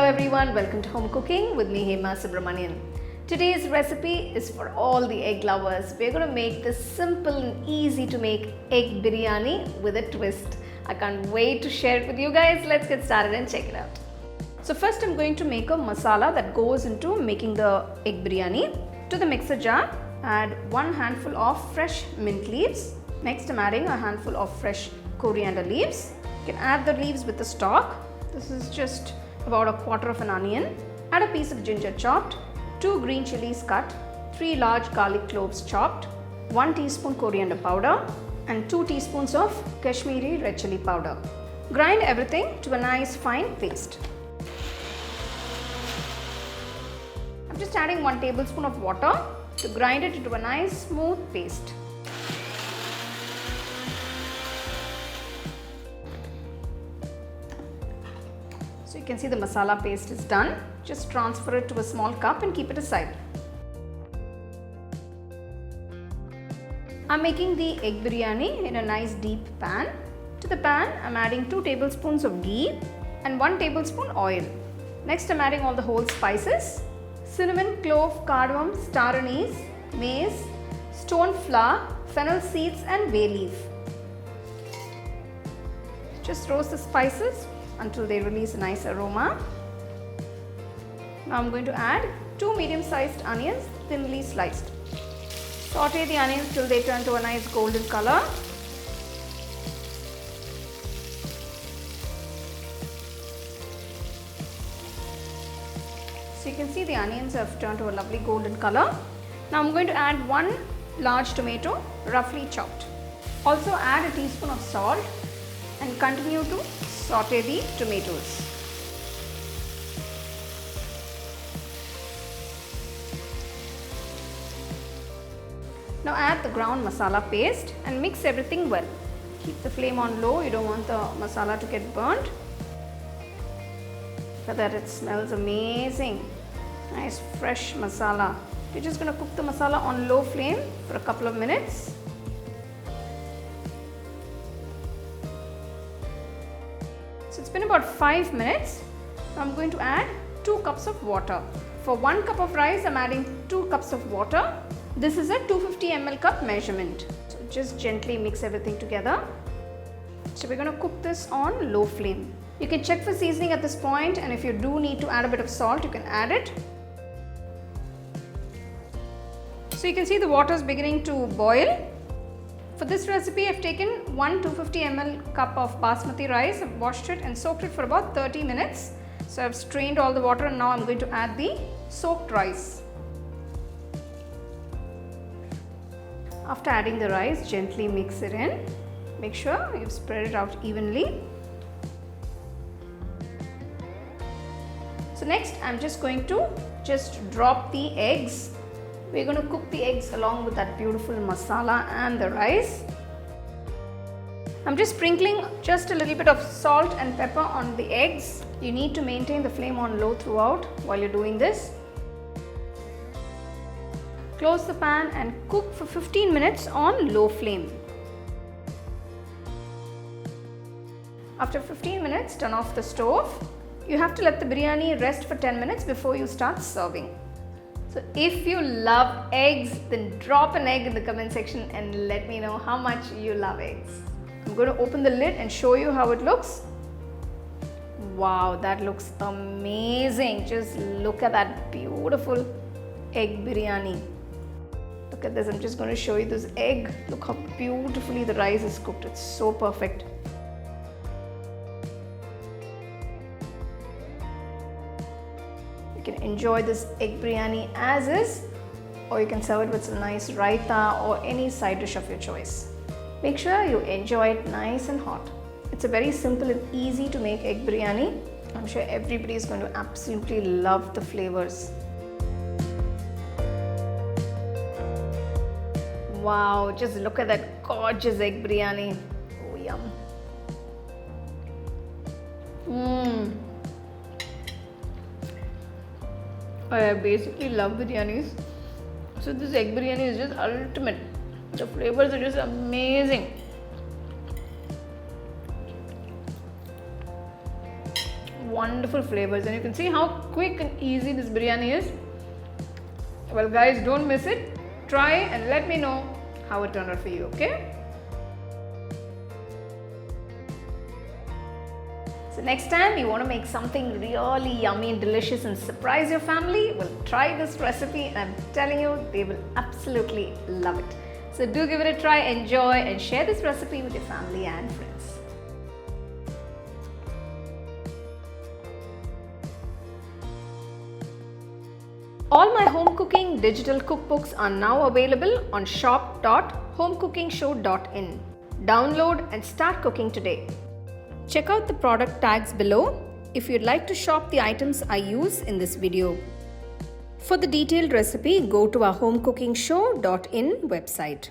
everyone, welcome to Home Cooking with me Hema Subramanian. Today's recipe is for all the egg lovers. We're going to make this simple and easy to make egg biryani with a twist. I can't wait to share it with you guys. Let's get started and check it out. So first I'm going to make a masala that goes into making the egg biryani. To the mixer jar, add 1 handful of fresh mint leaves. Next I'm adding a handful of fresh coriander leaves. You can add the leaves with the stalk. This is just about 1/4 of an onion. Add a piece of ginger chopped, 2 green chilies cut, 3 large garlic cloves chopped, 1 teaspoon coriander powder and 2 teaspoons of Kashmiri red chili powder. Grind everything to a nice fine paste. I'm just adding 1 tablespoon of water to grind it into a nice smooth paste. So you can see the masala paste is done. Just transfer it to a small cup and keep it aside. I'm making the egg biryani in a nice deep pan. To the pan, I'm adding 2 tablespoons of ghee and 1 tablespoon oil. Next, I'm adding all the whole spices: cinnamon, clove, cardamom, star anise, mace, stone flower, fennel seeds and bay leaf. Just roast the spices until they release a nice aroma. Now I'm going to add 2 medium-sized onions thinly sliced. Saute the onions till they turn to a nice golden color. So you can see the onions have turned to a lovely golden color. Now I'm going to add 1 large tomato roughly chopped. Also add a teaspoon of salt and continue to saute the tomatoes. Now add the ground masala paste and mix everything well. Keep the flame on low, you don't want the masala to get burnt. Look at that, it smells amazing. Nice fresh masala. You're just going to cook the masala on low flame for a couple of minutes. So it's been about 5 minutes. Now I'm going to add 2 cups of water. For 1 cup of rice, I'm adding 2 cups of water. This is a 250 ml cup measurement. So just gently mix everything together. So we're going to cook this on low flame. You can check for seasoning at this point, and if you do need to add a bit of salt, you can add it. So you can see the water is beginning to boil. For this recipe, I've taken 1 250 ml cup of basmati rice. I've washed it and soaked it for about 30 minutes. So I've strained all the water and now I'm going to add the soaked rice. After adding the rice, gently mix it in. Make sure you've spread it out evenly. So next, I'm just going to drop the eggs. We're going to cook the eggs along with that beautiful masala and the rice. I'm just sprinkling just a little bit of salt and pepper on the eggs. You need to maintain the flame on low throughout while you're doing this. Close the pan and cook for 15 minutes on low flame. After 15 minutes, turn off the stove. You have to let the biryani rest for 10 minutes before you start serving. So if you love eggs, then drop an egg in the comment section and let me know how much you love eggs. I'm going to open the lid and show you how it looks. Wow, that looks amazing. Just look at that beautiful egg biryani. Look at this, I'm just going to show you this egg. Look how beautifully the rice is cooked. It's so perfect. You can enjoy this egg biryani as is, or you can serve it with some nice raita or any side dish of your choice. Make sure you enjoy it nice and hot. It's a very simple and easy to make egg biryani. I'm sure everybody is going to absolutely love the flavors. Wow, just look at that gorgeous egg biryani. Oh, yum. I basically love biryanis. So this egg biryani is just ultimate. The flavors are just amazing. wonderful flavors, and you can see how quick and easy this biryani is. Well guys, don't miss it. Try and let me know how it turned out for you, okay? So next time you want to make something really yummy and delicious and surprise your family, well, try this recipe and I'm telling you, they will absolutely love it. So do give it a try, enjoy, and share this recipe with your family and friends. All my home cooking digital cookbooks are now available on shop.homecookingshow.in. Download and start cooking today. Check out the product tags below if you'd like to shop the items I use in this video. For the detailed recipe, go to our HomeCookingShow.in website.